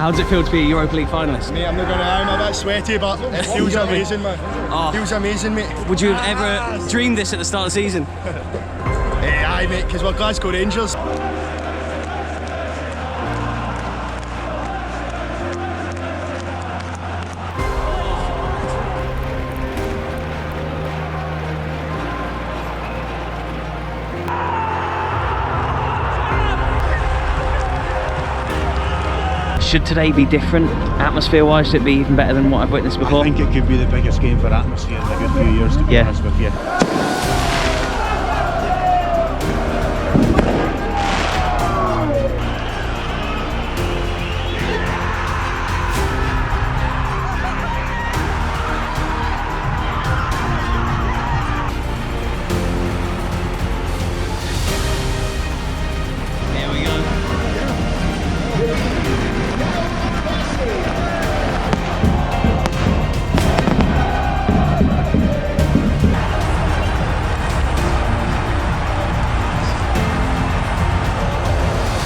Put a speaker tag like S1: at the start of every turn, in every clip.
S1: How does it feel to be a Europa League finalist?
S2: Mate, I'm not going to lie, I'm a bit sweaty, but it feels amazing, man.
S1: Oh.
S2: It feels amazing, mate.
S1: Would you have ever dreamed this at the start of the season?
S2: Aye, mate, because we're Glasgow Rangers.
S1: Should today be different, atmosphere-wise? Should it be even better than what I've witnessed before?
S3: I think it could be the biggest game for atmosphere in a good few years, to be honest with you.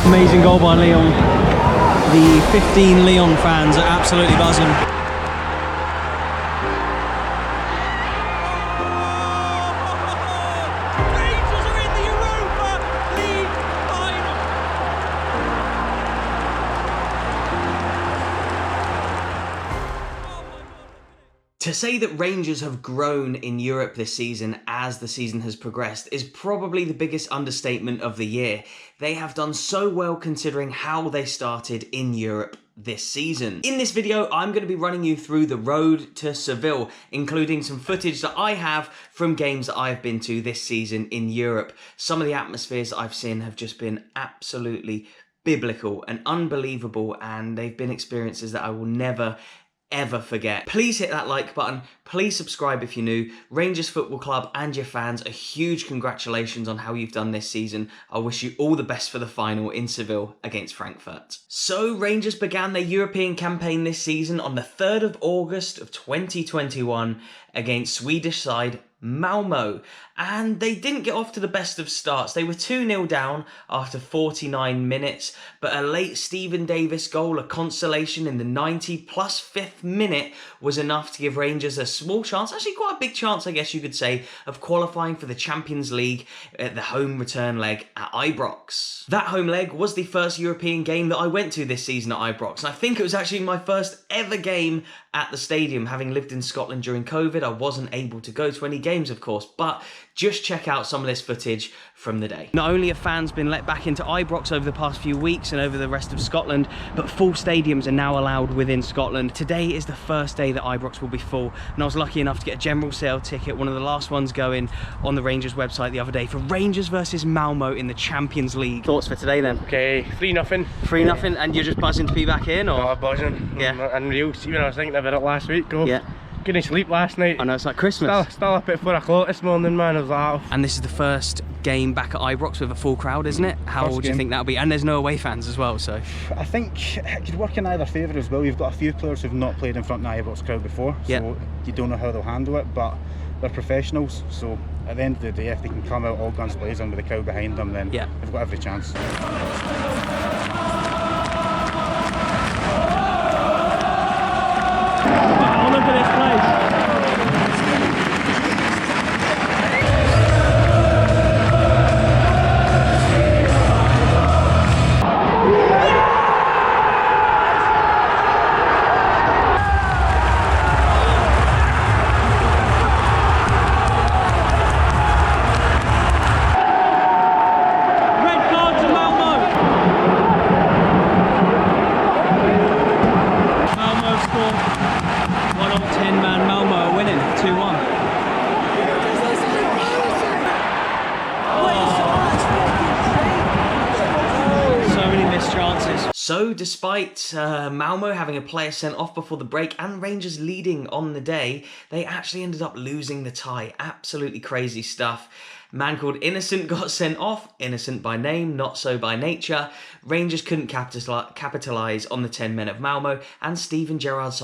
S1: Amazing goal by Lyon. The 15 Lyon fans are absolutely buzzing.
S4: Rangers are in the Europa League Final.
S5: To say that Rangers have grown in Europe this season as the season has progressed is probably the biggest understatement of the year. They have done so well considering how they started in Europe this season. In this video, I'm going to be running you through the road to Seville, including some footage that I have from games that I've been to this season in Europe. Some of the atmospheres that I've seen have just been absolutely biblical and unbelievable, and they've been experiences that I will never ever forget. Please hit that like button, please subscribe if you're new. Rangers Football Club and your fans, a huge congratulations on how you've done this season. I wish you all the best for the final in Seville against Frankfurt. So Rangers began their European campaign this season on the 3rd of August of 2021 against Swedish side Malmo, and they didn't get off to the best of starts. They were 2-0 down after 49 minutes, but a late Stephen Davis goal, a consolation in the 90+5th minute, was enough to give Rangers a small chance, actually quite a big chance I guess you could say, of qualifying for the Champions League at the home return leg at Ibrox. That home leg was the first European game that I went to this season at Ibrox, and I think it was actually my first ever game at the stadium. Having lived in Scotland during COVID, I wasn't able to go to any games, of course, but just check out some of this footage from the day. Not only have fans been let back into Ibrox over the past few weeks and over the rest of Scotland, but full stadiums are now allowed within Scotland. Today is the first day that Ibrox will be full, and I was lucky enough to get a general sale ticket, one of the last ones going on the Rangers website the other day, for Rangers versus Malmo in the Champions League. Thoughts for today then?
S6: Okay, 3-0.
S5: 3-0, and you're just buzzing to be back in, or?
S6: Oh, buzzing.
S5: Yeah.
S6: Unreal. See, when I was thinking about it last week,
S5: yeah.
S6: Couldn't sleep last night.
S5: I know, it's like Christmas.
S6: Still up at 4 o'clock this morning, man. I was like, oh.
S5: And this is the first game back at Ibrox with a full crowd, isn't it? How do you think that'll be? And there's no away fans as well, so.
S3: I think it could work in either favour as well. You've got a few players who've not played in front of the Ibrox crowd before, so you don't know how they'll handle it, but they're professionals, so at the end of the day, if they can come out all guns blazing with the crowd behind them, then they've got every chance.
S1: Look at this place.
S5: So despite Malmo having a player sent off before the break and Rangers leading on the day, they actually ended up losing the tie. Absolutely crazy stuff. Man called Innocent got sent off. Innocent by name, not so by nature. Rangers couldn't capitalise on the 10 men of Malmo, and Steven Gerrard's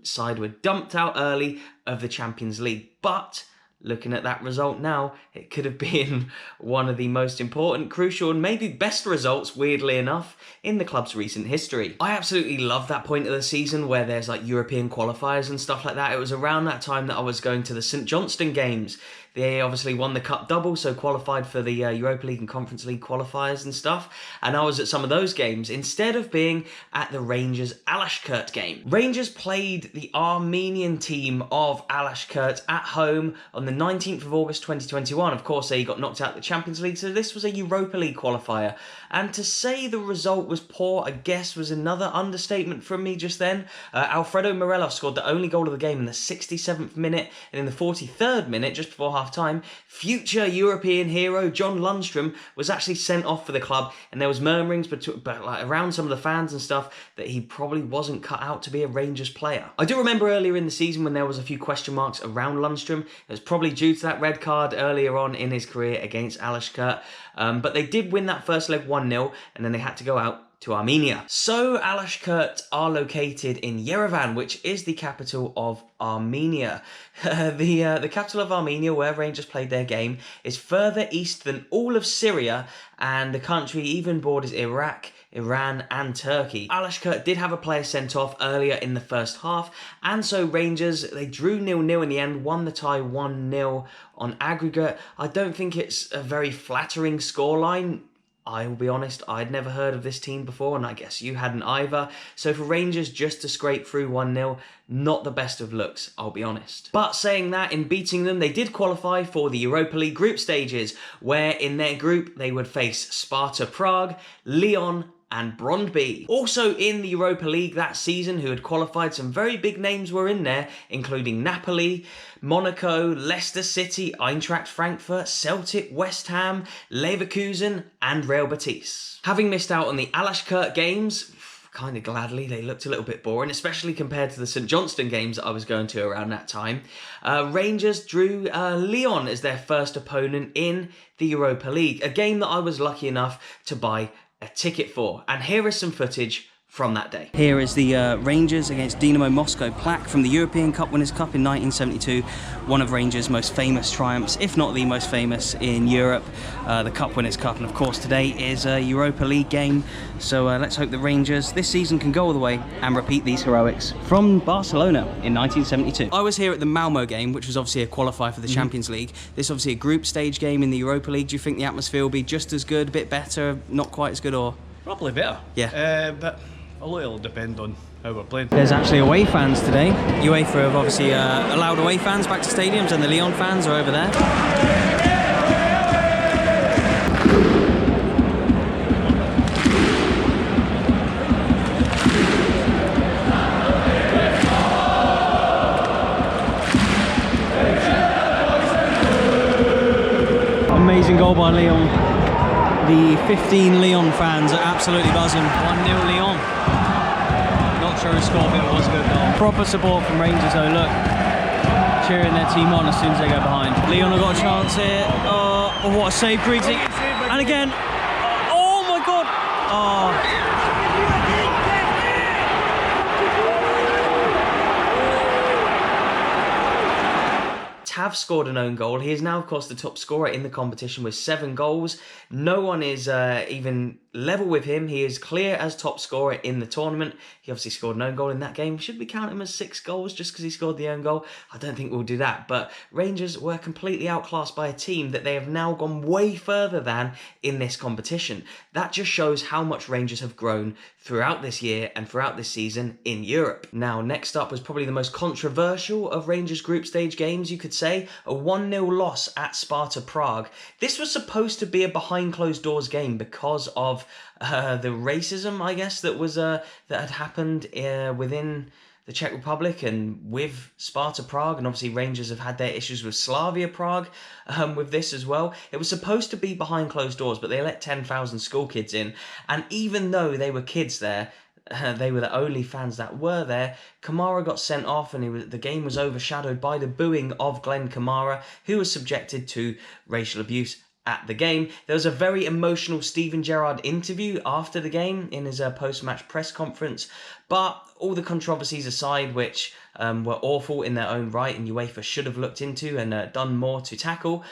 S5: side were dumped out early of the Champions League. But looking at that result now, it could have been one of the most important, crucial, and maybe best results, weirdly enough, in the club's recent history. I absolutely love that point of the season where there's like European qualifiers and stuff like that. It was around that time that I was going to the St Johnstone games. They obviously won the cup double, so qualified for the Europa League and Conference League qualifiers and stuff. And I was at some of those games instead of being at the Rangers Alashkert game. Rangers played the Armenian team of Alashkert at home on the 19th of August 2021. Of course, they got knocked out of the Champions League, so this was a Europa League qualifier. And to say the result was poor, I guess, was another understatement from me just then. Alfredo Morelos scored the only goal of the game in the 67th minute, and in the 43rd minute, just before half-time, future European hero John Lundstrom was actually sent off for the club, and there was murmurings around some of the fans and stuff that he probably wasn't cut out to be a Rangers player. I do remember earlier in the season when there was a few question marks around Lundstrom. It was probably due to that red card earlier on in his career against Alashkert, but they did win that first leg 1-0, and then they had to go out to Armenia. So Alashkert are located in Yerevan, which is the capital of Armenia. The capital of Armenia, where Rangers played their game, is further east than all of Syria, and the country even borders Iraq, Iran and Turkey. Alashkert did have a player sent off earlier in the first half, and so Rangers, they drew 0-0 in the end, won the tie 1-0 on aggregate. I don't think it's a very flattering scoreline. I will be honest, I'd never heard of this team before, and I guess you hadn't either. So for Rangers just to scrape through 1-0, not the best of looks, I'll be honest. But saying that, in beating them, they did qualify for the Europa League group stages, where in their group they would face Sparta Prague, Lyon, and Brøndby. Also in the Europa League that season, who had qualified, some very big names were in there, including Napoli, Monaco, Leicester City, Eintracht Frankfurt, Celtic, West Ham, Leverkusen, and Real Betis. Having missed out on the Alashkert games, kind of gladly, they looked a little bit boring, especially compared to the St Johnstone games that I was going to around that time. Rangers drew Lyon as their first opponent in the Europa League, a game that I was lucky enough to buy a ticket for. And here is some footage from that day. Here is the Rangers against Dynamo Moscow plaque from the European Cup Winners' Cup in 1972. One of Rangers' most famous triumphs, if not the most famous in Europe, the Cup Winners' Cup. And of course today is a Europa League game, so let's hope the Rangers this season can go all the way and repeat these heroics from Barcelona in 1972. I was here at the Malmo game, which was obviously a qualifier for the Champions League. This is obviously a group stage game in the Europa League. Do you think the atmosphere will be just as good, a bit better, not quite as good, or?
S7: Probably better.
S5: Yeah.
S7: But a lot will depend on how we're playing.
S1: There's actually away fans today. UEFA have obviously allowed away fans back to stadiums, and the Lyon fans are over there. Amazing goal by Lyon. The 15 Lyon fans are absolutely buzzing. 1-0 Lyon. Not sure who scored, but it was a good goal. Proper support from Rangers though, look. Cheering their team on as soon as they go behind. Lyon have got a chance here. Oh, what a save, Greasy. And again. Oh my god. Oh.
S5: Have scored an own goal. He is now, of course, the top scorer in the competition with 7 goals. No one is even level with him. He is clear as top scorer in the tournament. He obviously scored an own goal in that game. Should we count him as 6 goals just because he scored the own goal? I don't think we'll do that. But Rangers were completely outclassed by a team that they have now gone way further than in this competition. That just shows how much Rangers have grown throughout this year and throughout this season in Europe. Now, next up was probably the most controversial of Rangers group stage games, you could say, a 1-0 loss at Sparta Prague. This was supposed to be a behind closed doors game because of the racism, I guess, that was that had happened within the Czech Republic and with Sparta Prague, and obviously Rangers have had their issues with Slavia Prague with this as well. It was supposed to be behind closed doors, but they let 10,000 school kids in, and even though they were kids there, they were the only fans that were there. Kamara got sent off, and the game was overshadowed by the booing of Glenn Kamara, who was subjected to racial abuse at the game. There was a very emotional Steven Gerrard interview after the game in his post-match press conference, But all the controversies aside, which were awful in their own right and UEFA should have looked into and done more to tackle,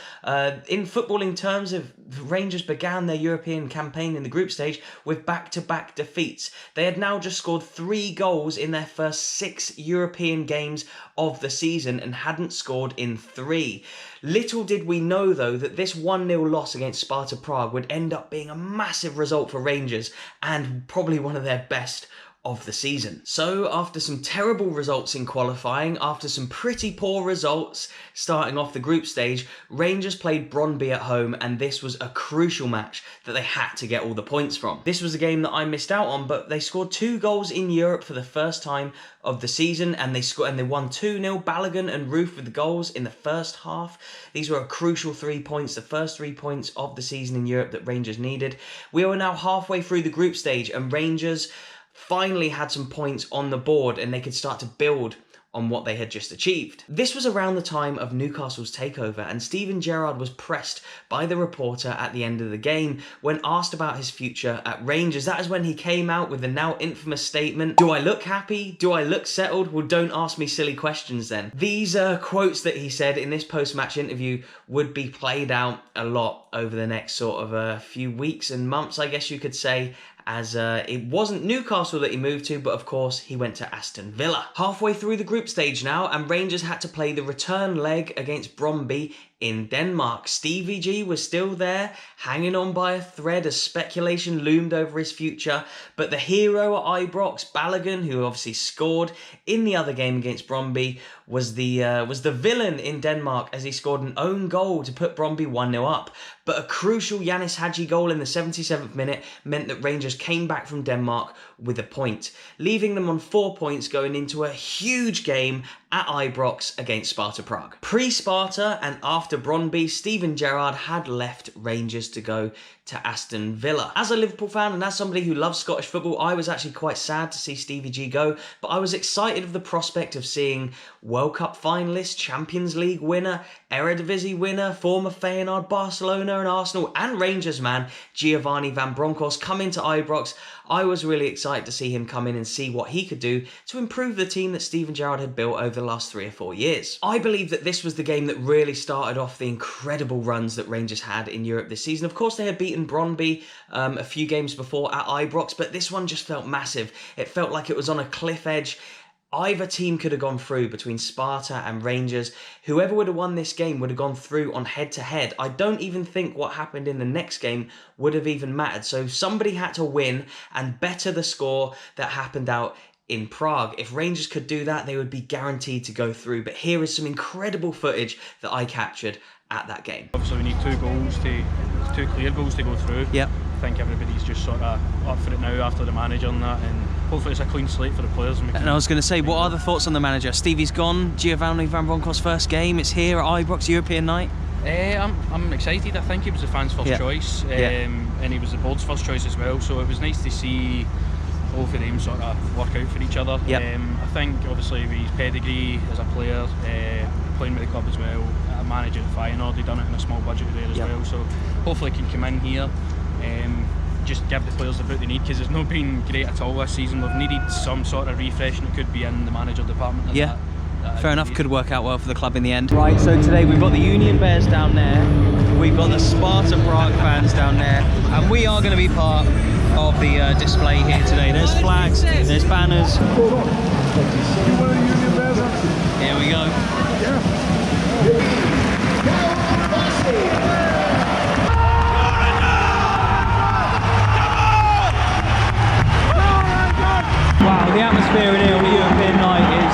S5: in footballing terms, Rangers began their European campaign in the group stage with back-to-back defeats. They had now just scored 3 goals in their first 6 European games of the season and hadn't scored in 3. Little did we know, though, that this 1-0 loss against Sparta Prague would end up being a massive result for Rangers and probably one of their best of the season. So after some terrible results in qualifying, after some pretty poor results starting off the group stage, Rangers played Brøndby at home, and this was a crucial match that they had to get all the points from. This was a game that I missed out on, but they scored 2 goals in Europe for the first time of the season, and they won 2-0. Balogun and Roof with the goals in the first half. These were a crucial 3 points, the first 3 points of the season in Europe that Rangers needed. We are now halfway through the group stage, and Rangers finally had some points on the board and they could start to build on what they had just achieved. This was around the time of Newcastle's takeover, and Steven Gerrard was pressed by the reporter at the end of the game when asked about his future at Rangers. That is when he came out with the now infamous statement, "Do I look happy? Do I look settled? Well, don't ask me silly questions then." These quotes that he said in this post-match interview would be played out a lot over the next sort of a few weeks and months, I guess you could say, as it wasn't Newcastle that he moved to, but of course he went to Aston Villa. Halfway through the group stage now, and Rangers had to play the return leg against Brøndby in Denmark. Stevie G was still there, hanging on by a thread as speculation loomed over his future, but the hero at Ibrox, Balogun, who obviously scored in the other game against Brøndby, was the villain in Denmark as he scored an own goal to put Brøndby 1-0 up. But a crucial Yanis Hadji goal in the 77th minute meant that Rangers came back from Denmark with a point, leaving them on 4 points going into a huge game at Ibrox against Sparta Prague. Pre-Sparta and after Brøndby, Steven Gerrard had left Rangers to go to Aston Villa. As a Liverpool fan and as somebody who loves Scottish football, I was actually quite sad to see Stevie G go, but I was excited of the prospect of seeing World Cup finalist, Champions League winner, Eredivisie winner, former Feyenoord, Barcelona and Arsenal and Rangers man Giovanni Van Bronckhorst come into Ibrox. I was really excited to see him come in and see what he could do to improve the team that Steven Gerrard had built over the last 3 or 4 years. I believe that this was the game that really started off the incredible runs that Rangers had in Europe this season. Of course, they had beaten Brøndby a few games before at Ibrox, but this one just felt massive. It felt like it was on a cliff edge. Either team could have gone through between Sparta and Rangers. Whoever would have won this game would have gone through on head-to-head. I don't even think what happened in the next game would have even mattered. So somebody had to win and better the score that happened out in Prague. If Rangers could do that, they would be guaranteed to go through. But here is some incredible footage that I captured at that game.
S7: Obviously we need 2 clear goals to go through.
S5: Yep.
S7: I think everybody's just sort of up for it now after the manager and that, and hopefully it's a clean slate for the players.
S1: And I was going to say, what are the thoughts on the manager? Stevie's gone, Giovanni Van Bronckhorst's first game, it's here at Ibrox, European night.
S7: I'm excited. I think he was the fans' first choice, and he was the board's first choice as well, so it was nice to see both of them sort of work out for each other. I think obviously with his pedigree as a player, playing with the club as well, a manager at Feyenoord, he done it in a small budget there as well, so hopefully he can come in here, just give the players the boot they need, because it's not been great at all this season. We've needed some sort of refresh, and it could be in the manager department.
S1: Fair enough, could work out well for the club in the end. Right, so today we've got the Union Bears down there, we've got the Sparta Prague fans down there, and we are going to be part of the display here today. There's flags, there's banners. Here we go. Wow, the atmosphere in here on a European night is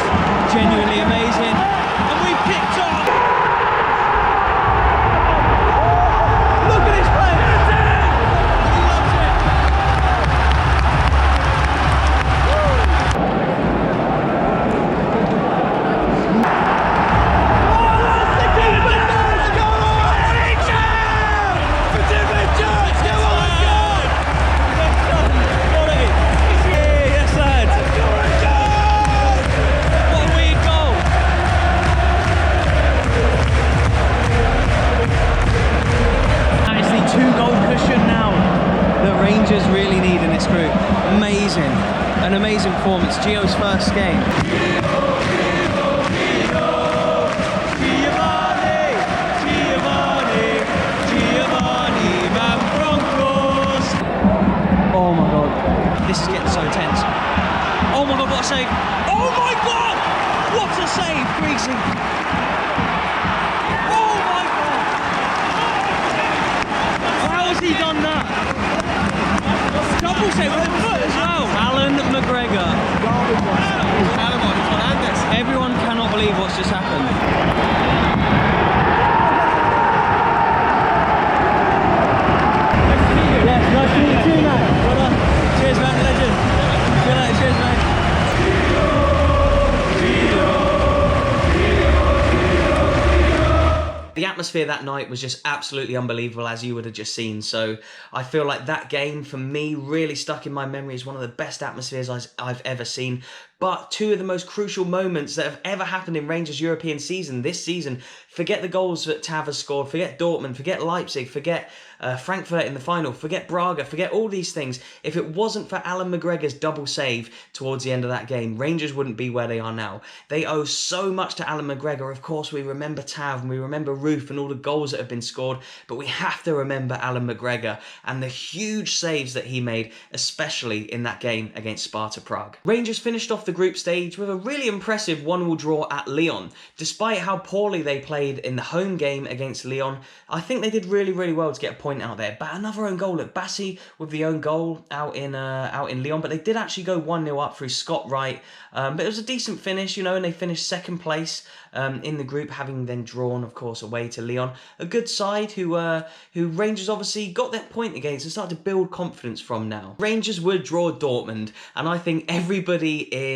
S1: genuinely amazing. And we've kicked off! Look at this place! He loves Gio's first game. Oh my god, this is getting so tense. Oh my god, what a save! Oh my god! What a save, Greasy! Oh my god! How has he done that? Double save with the foot as well! Alan McGregor. Everyone cannot believe what's just happened. Yes, nice to meet you, mate. Well done. Cheers, man, legend. See you later, cheers, mate. The atmosphere that night was just absolutely unbelievable, as you would have just seen. So I feel like that game, for me, really stuck in my memory as one of the best atmospheres I've ever seen. But two of the most crucial moments that have ever happened in Rangers' European season this season. Forget the goals that Tav has scored, forget Dortmund, forget Leipzig, forget Frankfurt in the final, forget Braga, forget all these things. If it wasn't for Alan McGregor's double save towards the end of that game, Rangers wouldn't be where they are now. They owe so much to Alan McGregor. Of course, we remember Tav and we remember Roof and all the goals that have been scored, but we have to remember Alan McGregor and the huge saves that he made, especially in that game against Sparta Prague. Rangers finished off the group stage with a really impressive 1-1 draw at Lyon. Despite how poorly they played in the home game against Lyon, I think they did really, really well to get a point out there. But another own goal, look, Bassi with the own goal out in Lyon, but they did actually go 1-0 up through Scott Wright. But it was a decent finish, you know, and they finished second place in the group, having then drawn, of course, away to Lyon. A good side who Rangers obviously got that point against and started to build confidence from now. Rangers would draw Dortmund, and I think everybody in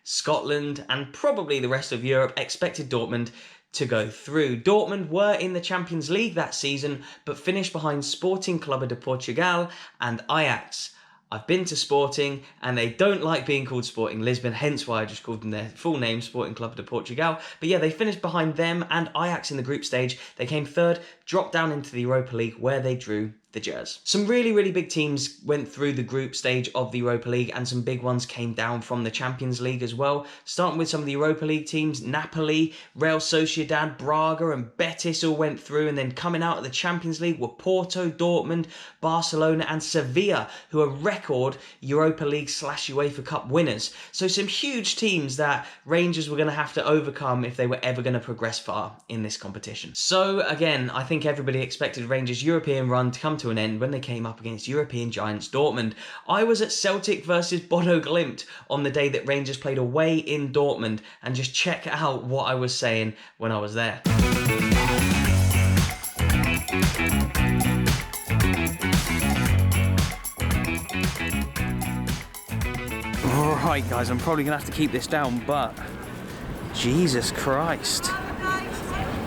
S1: Scotland and probably the rest of Europe expected Dortmund to go through. Dortmund were in the Champions League that season, but finished behind Sporting Clube de Portugal and Ajax. I've been to Sporting, and they don't like being called Sporting Lisbon, hence why I just called them their full name, Sporting Clube de Portugal. But yeah, they finished behind them and Ajax in the group stage. They came third, dropped down into the Europa League, where they drew the Jazz. Some really, really big teams went through the group stage of the Europa League, and some big ones came down from the Champions League as well. Starting with some of the Europa League teams, Napoli, Real Sociedad, Braga and Betis all went through, and then coming out of the Champions League were Porto, Dortmund, Barcelona and Sevilla, who are record Europa League / UEFA Cup winners. So some huge teams that Rangers were going to have to overcome if they were ever going to progress far in this competition. So again, I think everybody expected Rangers' European run to come to an end when they came up against European giants Dortmund. I was at Celtic versus Bodo Glimt on the day that Rangers played away in Dortmund, and just check out what I was saying when I was there. Right guys, I'm probably gonna have to keep this down, but Jesus Christ.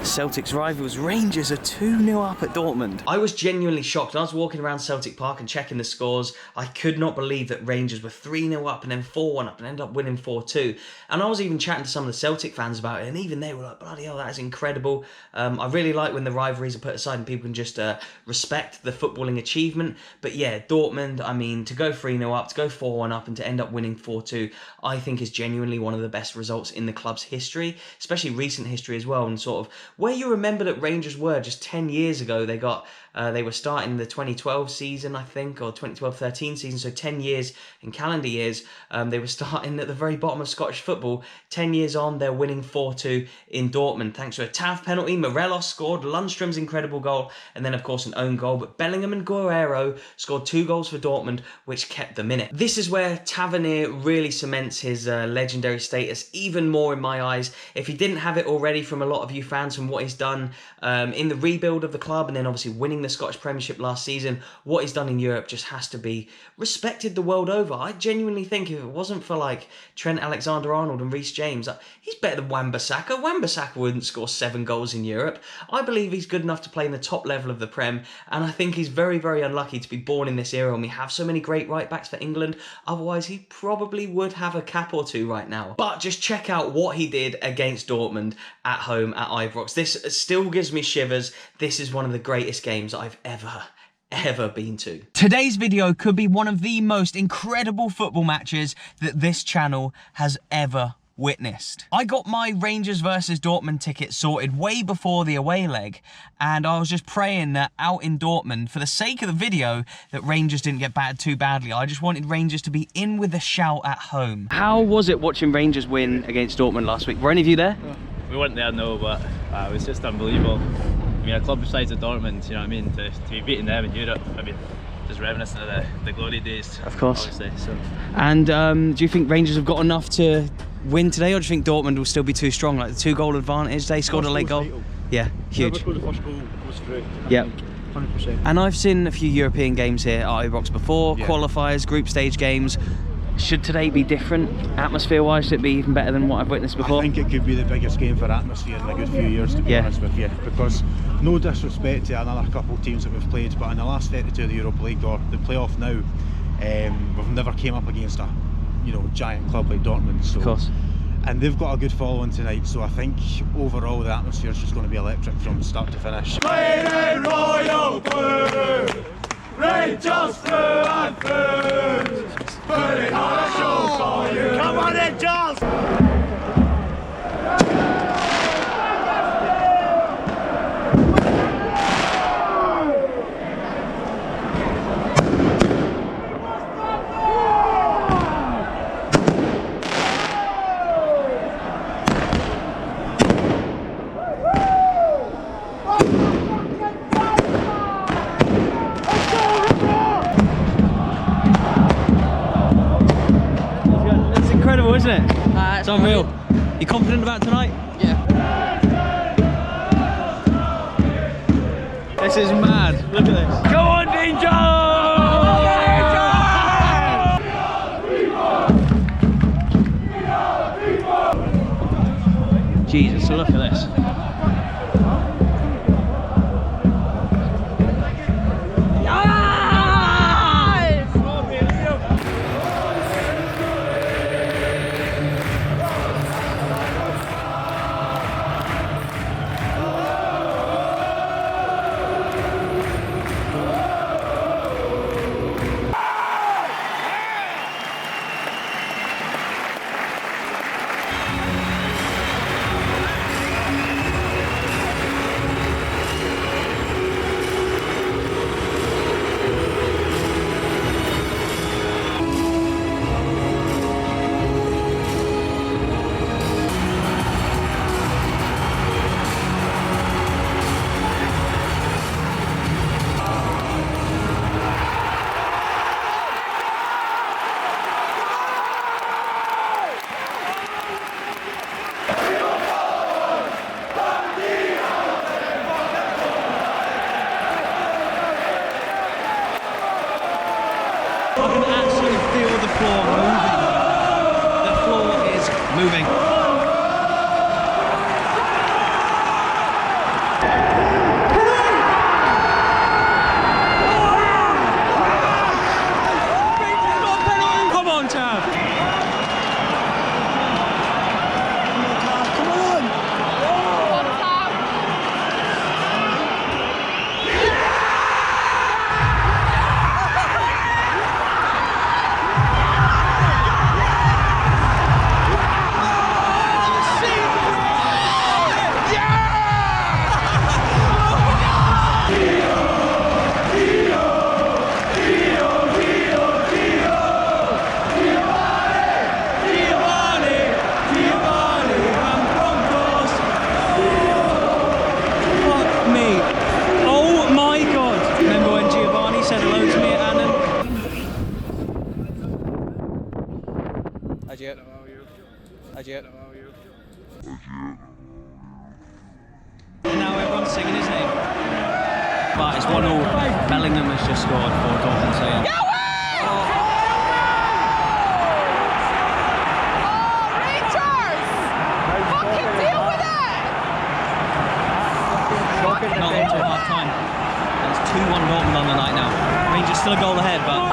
S1: Celtic's rivals Rangers are 2-0 up at Dortmund. I was genuinely shocked. I was walking around Celtic Park and checking the scores. I could not believe that Rangers were 3-0 up and then 4-1 up and ended up winning 4-2. And I was even chatting to some of the Celtic fans about it, and even they were like, bloody hell, that is incredible. I really like when the rivalries are put aside and people can just respect the footballing achievement. But yeah, Dortmund, I mean, to go 3-0 up, to go 4-1 up and to end up winning 4-2, I think is genuinely one of the best results in the club's history, especially recent history as well, and sort of where you remember that Rangers were just 10 years ago. They were starting the 2012 season, I think, or 2012-13 season, so 10 years in calendar years. They were starting at the very bottom of Scottish football. 10 years on, they're winning 4-2 in Dortmund, thanks to a Tav penalty. Morelos scored, Lundstrom's incredible goal, and then, of course, an own goal. But Bellingham and Guerrero scored 2 goals for Dortmund, which kept them in it. This is where Tavernier really cements his legendary status even more in my eyes. If he didn't have it already from a lot of you fans, from what he's done in the rebuild of the club, and then obviously winning the Scottish Premiership last season, what he's done in Europe just has to be respected the world over. I genuinely think if it wasn't for like Trent Alexander-Arnold and Reece James, he's better than Wan-Bissaka. Wan-Bissaka wouldn't score 7 goals in Europe. I believe he's good enough to play in the top level of the Prem, and I think he's very, very unlucky to be born in this era and we have so many great right-backs for England. Otherwise, he probably would have a cap or 2 right now. But just check out what he did against Dortmund at home at Ibrox. This still gives me shivers. This is one of the greatest games I've
S5: ever been to.
S1: Today's video could be one of the most incredible football matches that this channel has ever witnessed. I got my Rangers versus Dortmund ticket sorted way before the away leg, and I was just praying that out in Dortmund, for the sake of the video, that Rangers didn't get battered too badly. I just wanted Rangers to be in with a shout at home. How was it watching Rangers win against Dortmund last week? Were any of you there?
S8: We weren't there, no, but it was just unbelievable. I mean, a club besides the Dortmund, you know what I mean, to be beating them in Europe, I mean, just reminiscent of the glory days.
S1: Of course.
S8: Obviously, so.
S1: And do you think Rangers have got enough to win today, or do you think Dortmund will still be too strong? Like the 2-goal advantage, they scored a late goal. Yeah, huge.
S2: Whoever scored the first goal goes through.
S1: Yeah.
S2: 100%.
S1: And I've seen a few European games here at Ibrox before, qualifiers, group stage games. Should today be different, atmosphere-wise? Should it be even better than what I've witnessed before?
S3: I think it could be the biggest game for atmosphere in a good few years, to be honest with you. Because no disrespect to another couple of teams that we've played, but in the last 32 of the Europa League or the playoff now, we've never came up against a giant club like Dortmund. So.
S1: Of course.
S3: And they've got a good following tonight, so I think overall the atmosphere is just going to be electric from start to finish.
S9: Playing royal blue, Rangers through and through, putting on a show for you. Come on, Rangers!
S1: Isn't it? It's unreal. You confident about tonight?
S10: Yeah.
S1: This is mad. Look at this. Go on, Ninja! Jesus, so look at this. Now everyone's singing his name. But it's 1-1. Bellingham has just scored for Dortmund, so yeah. Not until half time. It's 2-1 Dortmund on the night now. Rangers still a goal ahead, but.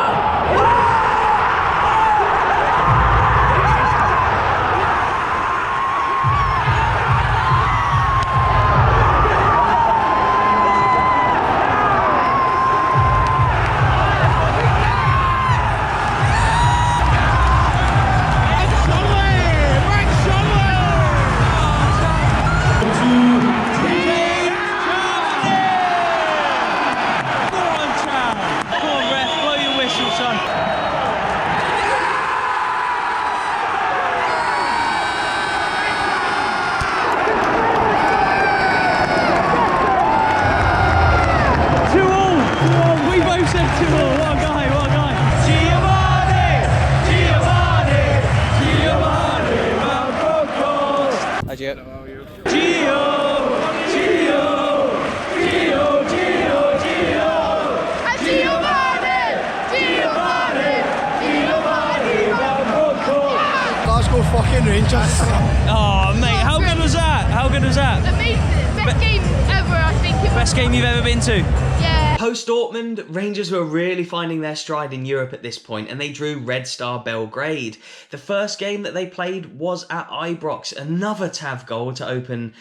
S10: Fucking Rangers.
S1: Oh, mate, how good was that? How good was that?
S11: Amazing. Best game ever, I think.
S1: Best game you've ever been to?
S11: Yeah.
S5: Post Dortmund, Rangers were really finding their stride in Europe at this point, and they drew Red Star Belgrade. The first game that they played was at Ibrox, another Tav goal to open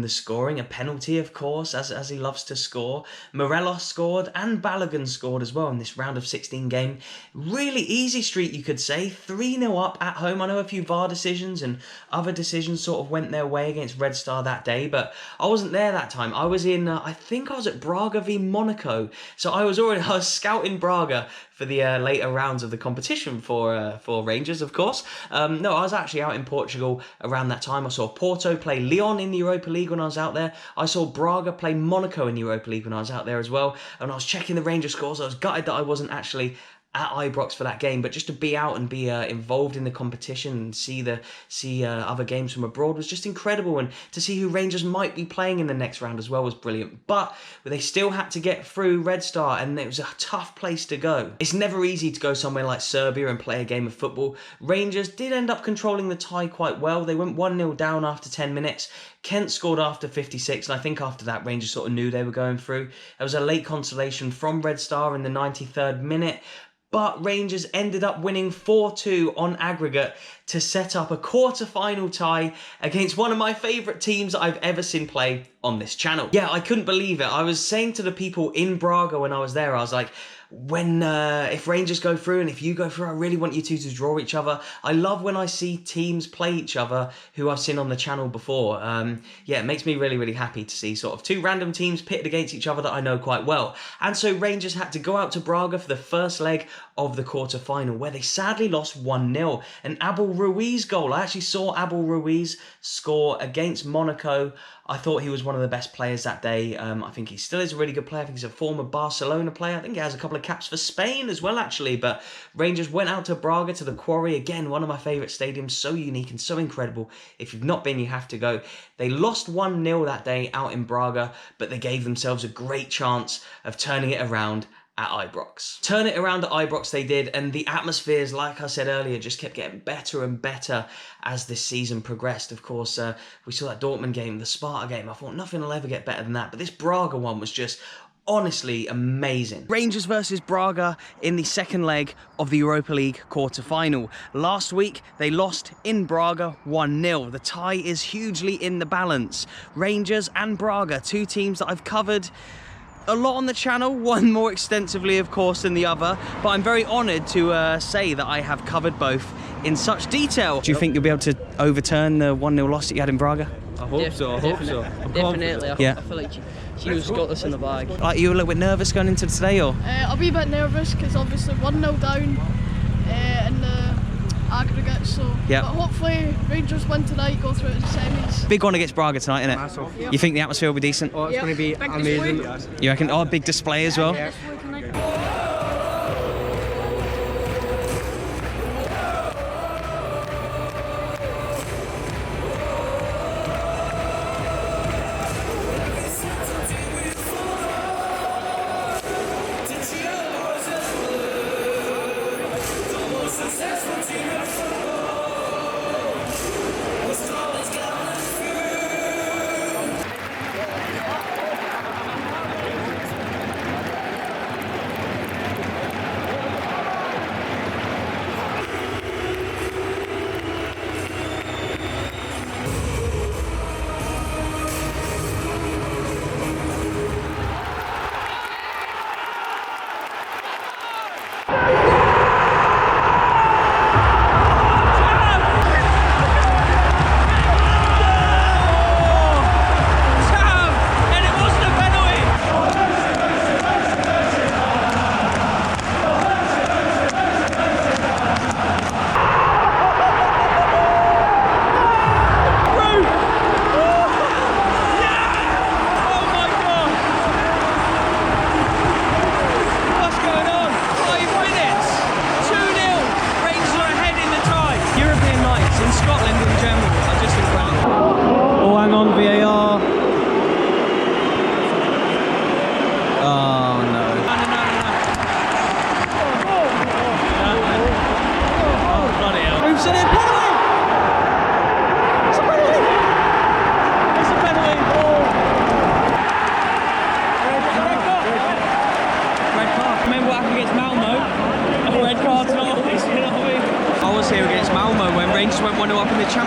S5: the scoring, a penalty of course, as he loves to score. Morelos scored and Balogun scored as well in this round of 16 game. Really easy streak, you could say, 3-0 up at home. I know a few VAR decisions and other decisions sort of went their way against Red Star that day, but I wasn't there that time. I was in, I think I was at Braga v Monaco, so I was scouting Braga for the later rounds of the competition for Rangers, of course. No, I was actually out in Portugal around that time. I saw Porto play Lyon in the Europa League when I was out there. I saw Braga play Monaco in the Europa League when I was out there as well. And I was checking the Rangers scores. I was gutted that I wasn't actually at Ibrox for that game, but just to be out and be involved in the competition and see other games from abroad was just incredible, and to see who Rangers might be playing in the next round as well was brilliant. But they still had to get through Red Star, and it was a tough place to go. It's never easy to go somewhere like Serbia and play a game of football. Rangers did end up controlling the tie quite well. They went 1-0 down after 10 minutes. Kent scored after 56, and I think after that Rangers sort of knew they were going through. There was a late consolation from Red Star in the 93rd minute, but Rangers ended up winning 4-2 on aggregate to set up a quarter-final tie against one of my favourite teams that I've ever seen play on this channel. Yeah, I couldn't believe it. I was saying to the people in Braga when I was there, I was like, if Rangers go through and if you go through, I really want you two to draw each other. I love when I see teams play each other who I've seen on the channel before. Yeah, it makes me really, really happy to see sort of two random teams pitted against each other that I know quite well. And so Rangers had to go out to Braga for the first leg of the quarter-final, where they sadly lost 1-0. An Abel Ruiz goal. I actually saw Abel Ruiz score against Monaco. I thought he was one of the best players that day. I think he still is a really good player. I think he's a former Barcelona player. I think he has a couple of caps for Spain as well, actually. But Rangers went out to Braga, to the Quarry. Again, one of my favourite stadiums. So unique and so incredible. If you've not been, you have to go. They lost 1-0 that day out in Braga, but they gave themselves a great chance of turning it around at Ibrox. Turn it around at Ibrox they did, and the atmospheres, like I said earlier, just kept getting better and better as this season progressed. Of course, we saw that Dortmund game, the Sparta game. I thought nothing will ever get better than that, but this Braga one was just honestly amazing. Rangers versus Braga in the second leg of the Europa League quarter-final. Last week, they lost in Braga 1-0. The tie is hugely in the balance. Rangers and Braga, two teams that I've covered a lot on the channel, one more extensively of course than the other, but I'm very honoured to say that I have covered both in such detail. Do you think you'll be able to overturn the 1-0 loss that you had in Braga?
S12: I hope so, I hope so. Definitely, I feel like Gio's got this in the bag.
S1: Like, you a little bit nervous going into today, or?
S11: I'll be a bit nervous because obviously 1-0 down in the aggregate, so but hopefully Rangers win tonight, go through to the semis.
S1: Big one against Braga tonight, isn't it?
S12: Massive.
S1: Yep. You think the atmosphere will be decent?
S12: Oh, it's going to be amazing.
S1: You reckon? Oh, big display as well?
S12: Yeah.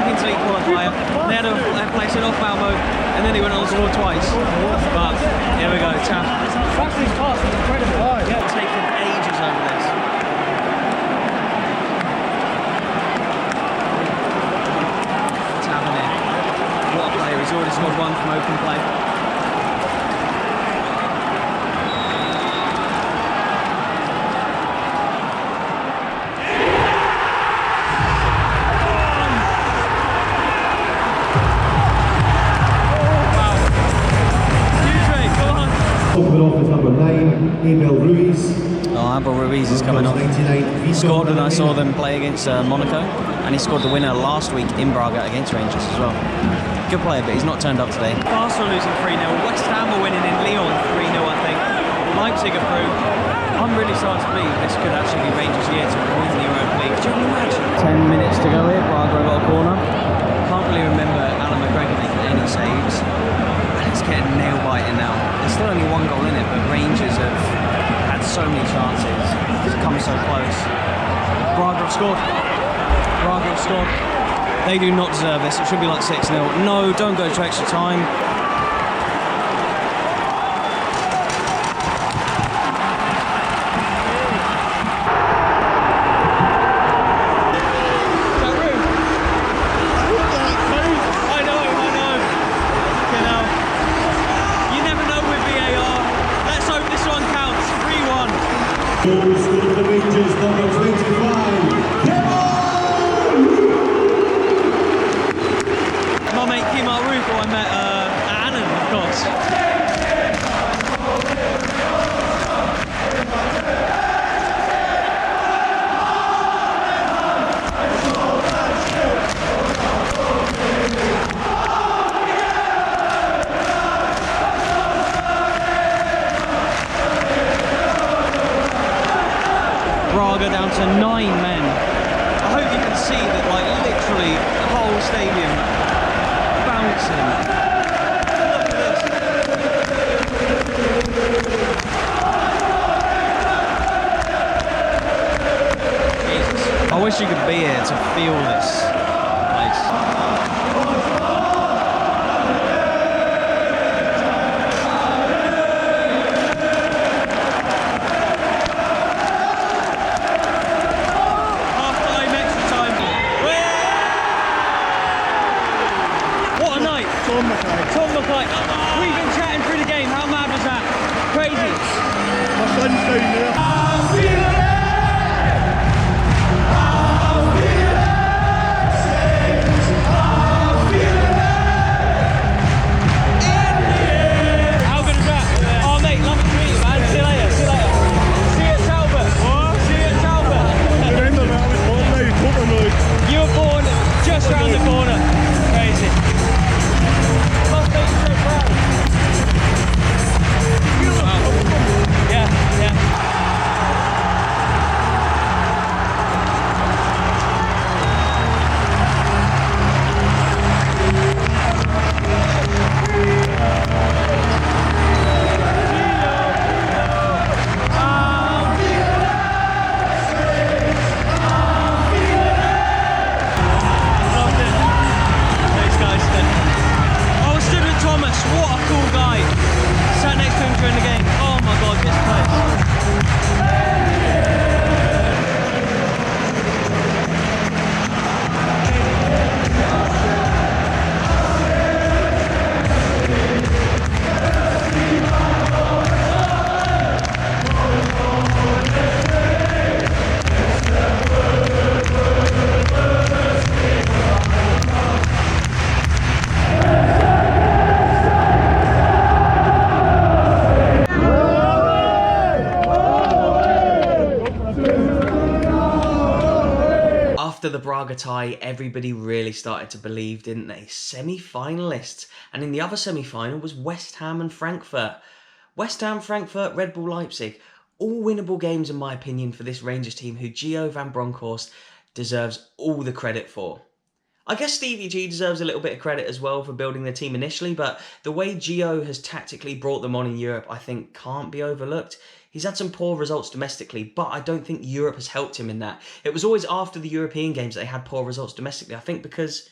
S1: Champions League qualifier. They had to place it off Malmo, and then he went on to score twice. But here we go, Tav.
S2: Frankfurt's pass was incredible.
S1: Yeah, taking ages over this. Tavernier. What a player. He's already scored one from open play. Abel Ruiz is coming off. He scored when I saw them play against Monaco, and he scored the winner last week in Braga against Rangers as well. Good player, but he's not turned up today. Barcelona losing 3-0. West Ham are winning in Lyon 3-0, I think. Leipzig are through. I'm really starting to believe this could actually be Rangers' year to win the Europa League. Do you imagine? 10 minutes to go here. Braga have got a corner. Can't really remember Alan McGregor making any saves. And it's getting nail-biting now. There's still only one goal in it, but Rangers have had so many chances. It's come so close. Braga have scored. Braga have scored. They do not deserve this. It should be like 6-0. No, don't go to extra time. Braga down to 9 men. I hope you can see that, like, literally the whole stadium bouncing. Look at this. Jesus. I wish you could be here to feel this place. We've been chatting through the game. How mad was that? Crazy.
S2: My son's down there.
S1: How good is that? Oh mate, lovely to meet you, man. See you later. See you later. See you at Talbot. What? See you at Talbot.
S2: Remember that I was born now, totally.
S1: You were born just round the corner. Crazy. Must make you so proud. Wow. Yeah, yeah. What a cool guy. Sat next to him during the game. Oh my god, this place. After the Braga tie, everybody really started to believe, didn't they? Semi-finalists. And in the other semi-final was West Ham and Frankfurt. West Ham, Frankfurt, Red Bull Leipzig. All winnable games in my opinion for this Rangers team who Gio van Bronckhorst deserves all the credit for. I guess Stevie G deserves a little bit of credit as well for building the team initially, but the way Gio has tactically brought them on in Europe I think can't be overlooked. He's had some poor results domestically, but I don't think Europe has helped him in that. It was always after the European games that they had poor results domestically, I think because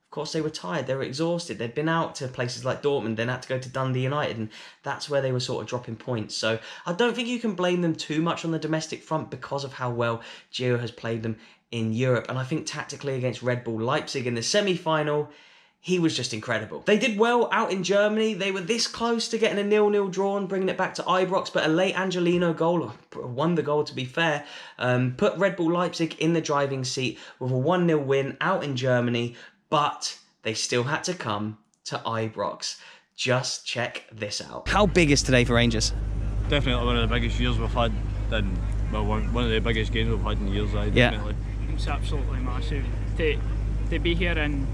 S5: Of course, they were tired, they were exhausted. They'd been out to places like Dortmund, then had to go to Dundee United, and that's where they were sort of dropping points. So I don't think you can blame them too much on the domestic front because of how well Gio has played them in Europe. And I think tactically against Red Bull Leipzig in the semi-final, he was just incredible. They did well out in Germany. They were this close to getting a 0-0 draw and bringing it back to Ibrox, but a late Angelino goal, won the goal to be fair, put Red Bull Leipzig in the driving seat with a 1-0 win out in Germany, but they still had to come to Ibrox. Just check this out. How big is today for Rangers?
S8: Definitely one of the biggest years we've had, and well, one of the biggest games we've had in years. Definitely.
S10: It's absolutely massive to be here in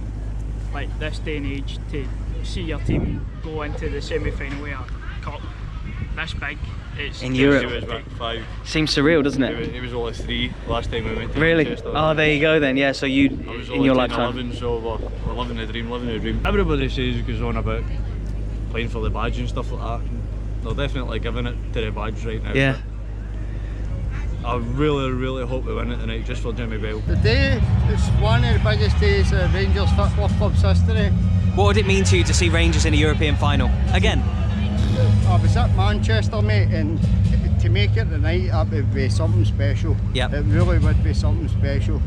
S10: like this day and age, to see your team go into the semi-final with a cup this big. It's
S5: in Europe.
S8: It was back 5.
S5: Seems surreal, doesn't it?
S8: It was only 3 last time we went to
S5: really?
S8: Manchester.
S5: Oh, there you go then. Yeah, so you in your lifetime.
S8: 11, so we're living the dream, Everybody says it goes on about playing for the badge and stuff like that. They're definitely giving it to the badge right now.
S5: Yeah.
S8: I really hope we win it tonight, just for Jimmy Bell.
S13: Today is one of the biggest days of Rangers Football Club's history.
S5: What would it mean to you to see Rangers in a European final again?
S13: I was at Manchester, mate, and to make it tonight, that would be something special.
S5: Yep.
S13: It really would be something special.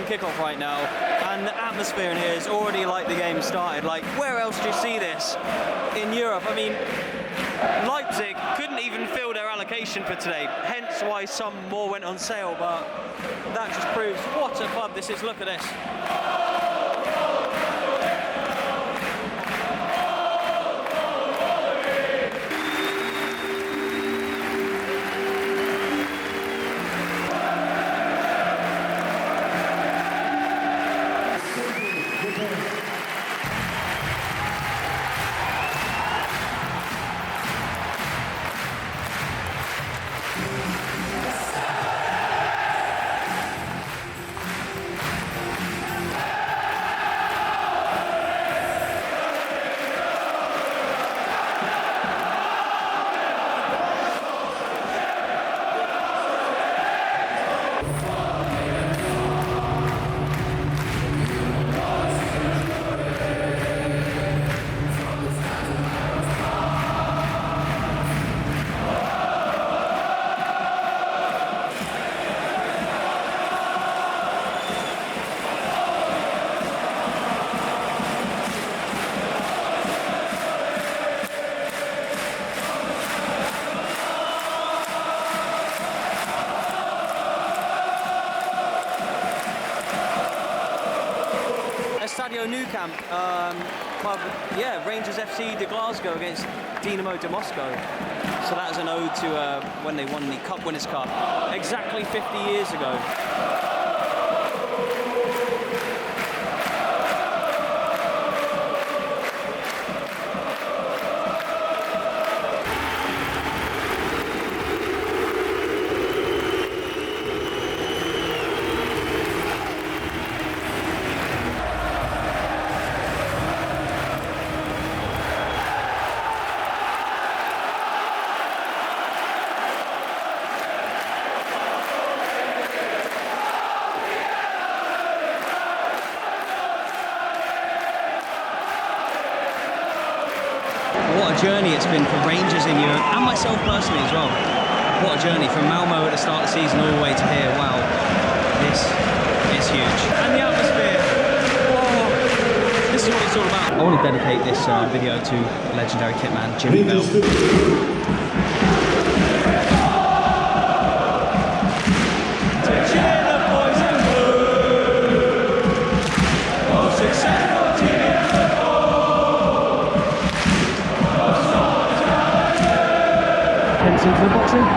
S1: Kickoff right now, and the atmosphere in here is already like the game started. Like, where else do you see this in Europe? I mean, Leipzig couldn't even fill their allocation for today, hence why some more went on sale, but that just proves what a club this is. Look at this. Nou Camp, club, yeah, Rangers FC de Glasgow against Dinamo de Moscow. So that is an ode to when they won the Cup Winners' Cup exactly 50 years ago. What a journey it's been for Rangers in Europe, and myself personally as well. What a journey from Malmo at the start of the season all the way to here. Wow, this is huge. And the atmosphere, oh, this is what it's all about. I want to dedicate this video to legendary kitman Jimmy Bell.
S14: Into the boxing.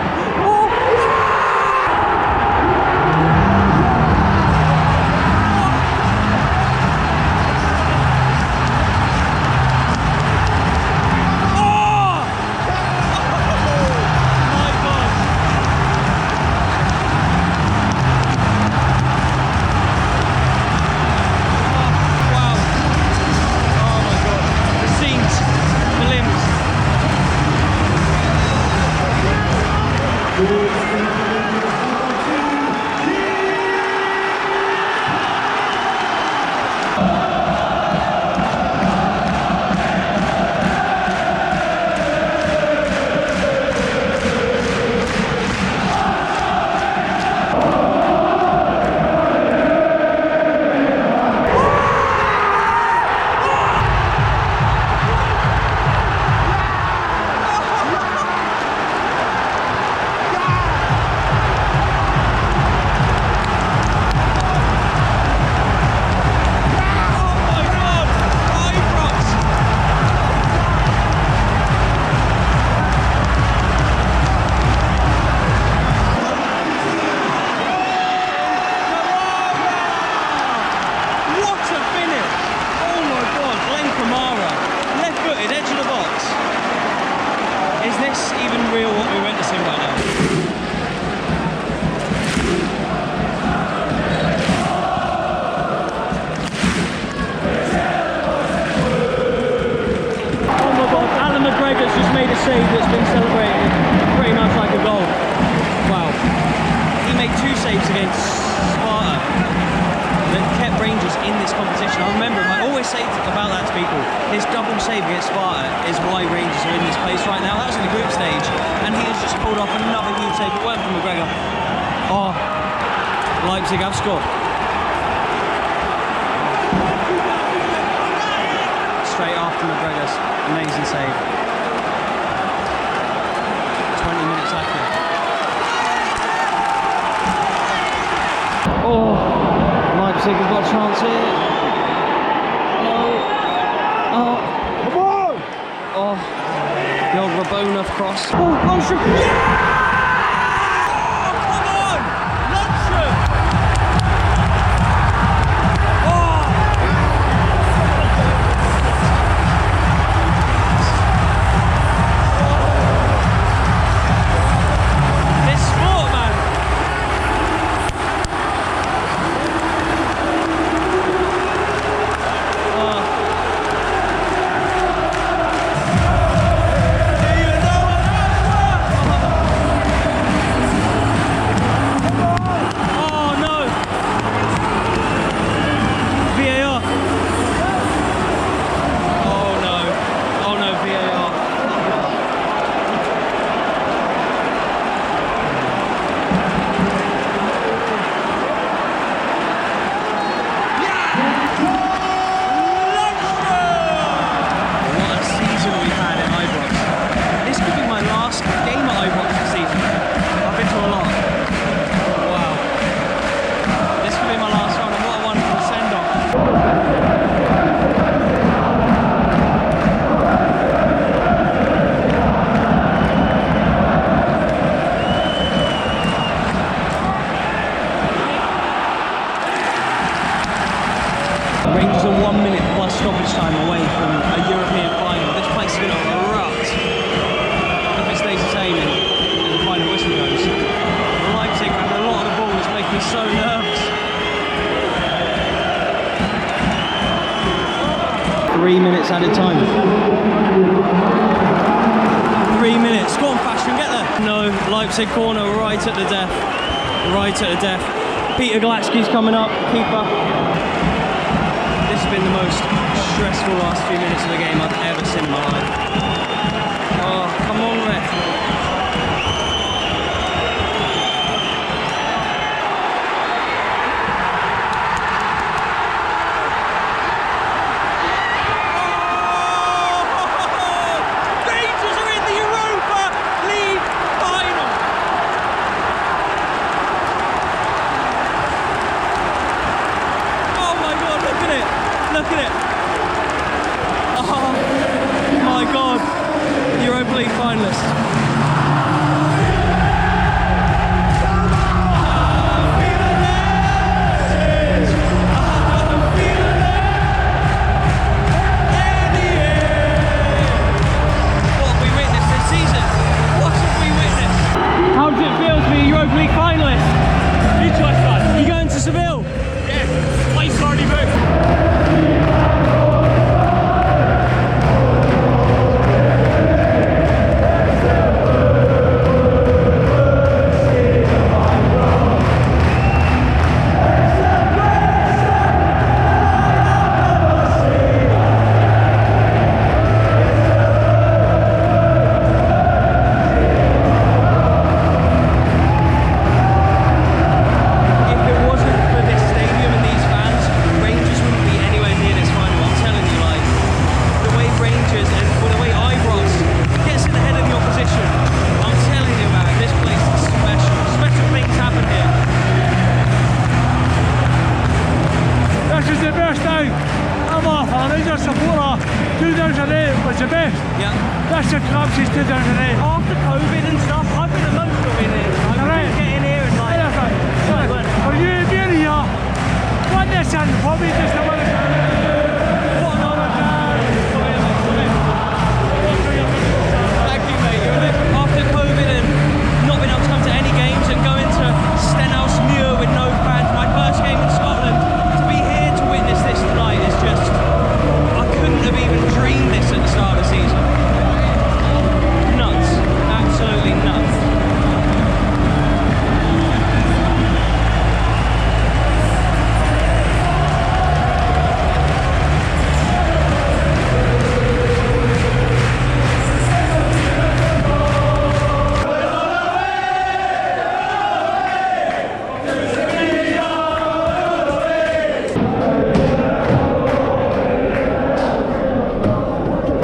S1: against Sparta that kept Rangers in this competition. I remember him, I always say about that to people, his double save against Sparta is why Rangers are in this place right now. That was in the group stage, and he has just pulled off another huge save. It went from McGregor. Oh, Leipzig have scored. Straight after McGregor's amazing save. 20 minutes left now. Oh, Leipzig have got a chance here. No. Oh. Come on! Oh, the old Rabona cross. Oh, Alashkert. Yeah! Rangers are 1 minute plus stoppage time away from a European final. This place is going to erupt if it stays the same and the final whistle goes. Leipzig having a lot of the ball is making me so nervous. 3 minutes added time. 3 minutes. Go on, Fashion, get there. No, Leipzig corner right at the death. Right at the death. Peter Glatski's coming up, keeper. This has been the most stressful last few minutes of the game I've ever seen in my life. Oh, come on, ref.
S4: Rangers are in the Europa League Final.
S1: Oh my God, look at it. Look at it. Oh my God. Europa League finalists. How does it feel to be a Europa League finalist?
S2: Huge life, man.
S1: You going to Seville?
S2: Yeah, place already booked.
S15: That's the clubs he's 2008.
S4: After COVID and stuff, I've been emotional in it. I couldn't get in here and like...
S15: Well, you really are. What this and probably just a minute.
S1: What an honour, Thank you, mate. After COVID and not being able to come to any games and going to Stenhouse Muir with no fans, my first game in Scotland, to be here to witness this tonight is just... I couldn't have even dreamed this at the start of the season. Nuts. Absolutely nuts.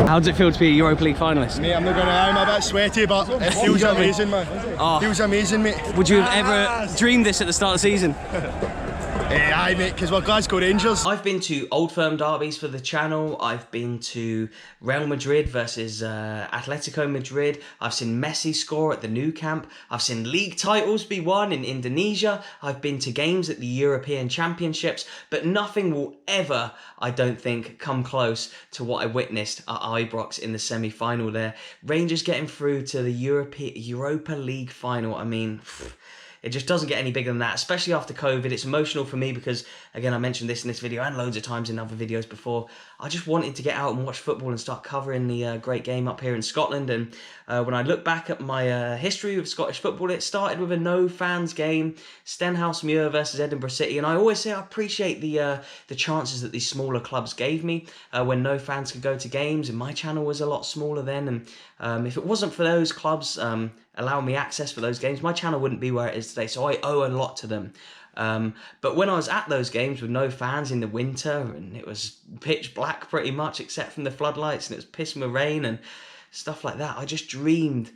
S1: How does it feel to be a Europa League finalist?
S16: Mate, I'm not going to lie, I'm a bit sweaty, but it feels amazing, man.
S1: Oh.
S16: Feels amazing, mate.
S1: Would you have ever dreamed this at the start of the season?
S16: Aye, mate, because we're Glasgow Rangers.
S5: I've been to Old Firm derbies for the channel. I've been to Real Madrid versus Atletico Madrid. I've seen Messi score at the Nou Camp. I've seen league titles be won in Indonesia. I've been to games at the European Championships, but nothing will ever, I don't think, come close to what I witnessed at Ibrox in the semi-final there. Rangers getting through to the Europa League Final. I mean, it just doesn't get any bigger than that, especially after COVID. It's emotional for me because, again, I mentioned this in this video and loads of times in other videos before. I just wanted to get out and watch football and start covering the great game up here in Scotland. And when I look back at my history of Scottish football, it started with a no-fans game, Stenhousemuir versus Edinburgh City. And I always say I appreciate the chances that these smaller clubs gave me when no fans could go to games. And my channel was a lot smaller then. And if it wasn't for those clubs allowing me access for those games, my channel wouldn't be where it is today. So I owe a lot to them. But when I was at those games with no fans in the winter and it was pitch black pretty much except from the floodlights and it was pissing with rain and stuff like that, I just dreamed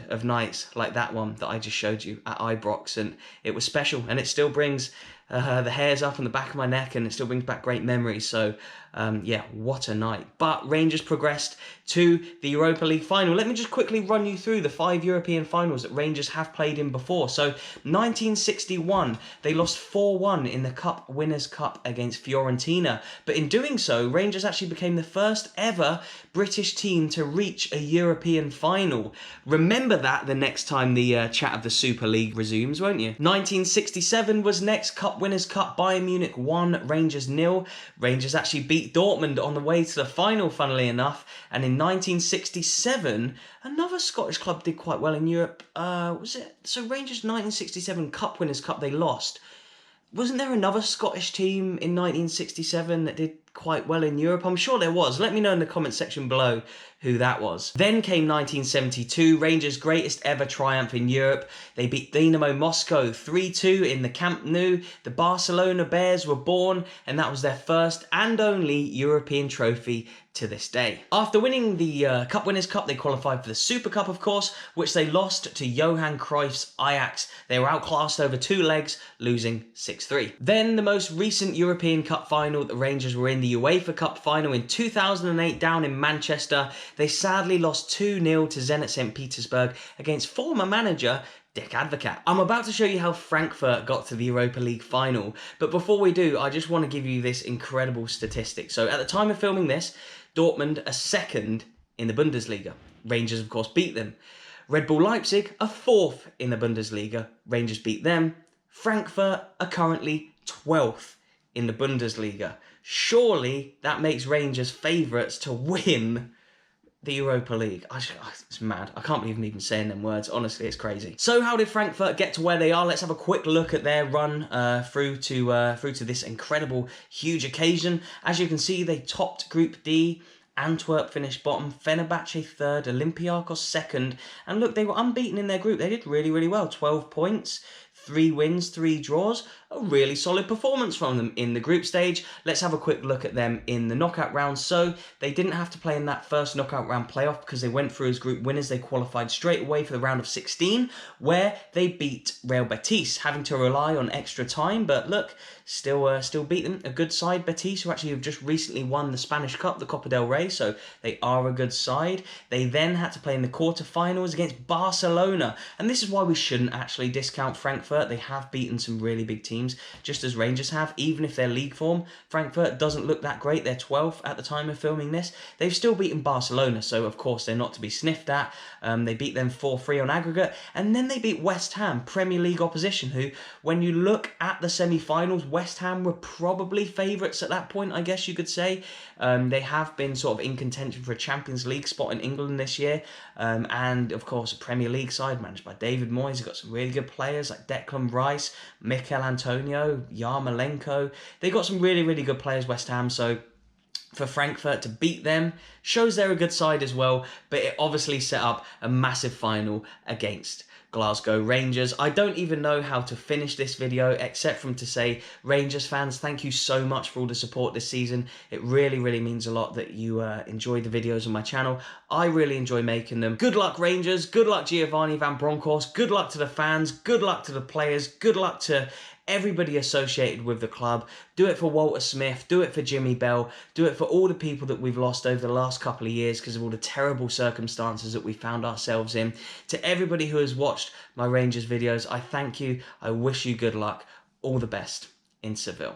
S5: of nights like that one that I just showed you at Ibrox, and it was special, and it still brings the hairs up on the back of my neck, and it still brings back great memories. So yeah, what a night. But Rangers progressed to the Europa League final. Let me just quickly run you through the 5 European finals that Rangers have played in before. So 1961, they lost 4-1 in the Cup Winners' Cup against Fiorentina. But in doing so, Rangers actually became the first ever British team to reach a European final. Remember that the next time the chat of the Super League resumes, won't you? 1967 was next. Cup Winners' Cup, Bayern Munich 1, Rangers 0. Rangers actually beat Dortmund on the way to the final, funnily enough. And in 1967, another Scottish club did quite well in Europe. Was it? So Rangers 1967 Cup Winners' Cup, they lost. Wasn't there another Scottish team in 1967 that did quite well in Europe? I'm sure there was. Let me know in the comment section below who that was. Then came 1972, Rangers' greatest ever triumph in Europe. They beat Dynamo Moscow 3-2 in the Camp Nou. The Barcelona Bears were born, and that was their first and only European trophy to this day. After winning the Cup Winners' Cup, they qualified for the Super Cup, of course, which they lost to Johan Cruyff's Ajax. They were outclassed over 2 legs, losing 6-3. Then the most recent European Cup final, the Rangers were in the UEFA Cup final in 2008 down in Manchester. They sadly lost 2-0 to Zenit St. Petersburg against former manager Dick Advocat. I'm about to show you how Frankfurt got to the Europa League final, but before we do, I just want to give you this incredible statistic. So at the time of filming this, Dortmund are second in the Bundesliga. Rangers, of course, beat them. Red Bull Leipzig are 4th in the Bundesliga. Rangers beat them. Frankfurt are currently 12th in the Bundesliga. Surely that makes Rangers favourites to win the Europa League. It's mad. I can't believe I'm even saying them words. Honestly, it's crazy. So how did Frankfurt get to where they are? Let's have a quick look at their run through to this incredible, huge occasion. As you can see, they topped Group D. Antwerp finished bottom, Fenerbahce 3rd, Olympiacos 2nd. And look, they were unbeaten in their group. They did really, really well. 12 points. 3 wins, 3 draws. A really solid performance from them in the group stage. Let's have a quick look at them in the knockout round. So they didn't have to play in that first knockout round playoff because they went through as group winners. They qualified straight away for the round of 16 where they beat Real Betis, having to rely on extra time. But look, still beat them. A good side, Betis, who actually have just recently won the Spanish Cup, the Copa del Rey. So they are a good side. They then had to play in the quarterfinals against Barcelona. And this is why we shouldn't actually discount Frankfurt. They have beaten some really big teams, just as Rangers have. Even if their league form, Frankfurt, doesn't look that great. They're 12th at the time of filming this. They've still beaten Barcelona, so of course they're not to be sniffed at. They beat them 4-3 on aggregate, and then they beat West Ham, Premier League opposition, who, when you look at the semi-finals, West Ham were probably favourites at that point, I guess you could say. They have been sort of in contention for a Champions League spot in England this year, and of course a Premier League side managed by David Moyes. They've got some really good players like Declan Rice, Mikel Antonio, Yarmolenko. They got some really, really good players, West Ham, so for Frankfurt to beat them shows they're a good side as well, but it obviously set up a massive final against Glasgow Rangers. I don't even know how to finish this video except from to say, Rangers fans, thank you so much for all the support this season. It really, really means a lot that you enjoy the videos on my channel. I really enjoy making them. Good luck, Rangers. Good luck, Giovanni Van Bronckhorst. Good luck to the fans. Good luck to the players. Good luck to everybody associated with the club. Do it for Walter Smith, do it for Jimmy Bell, do it for all the people that we've lost over the last couple of years because of all the terrible circumstances that we found ourselves in. To everybody who has watched my Rangers videos, I thank you. I wish you good luck. All the best in Seville.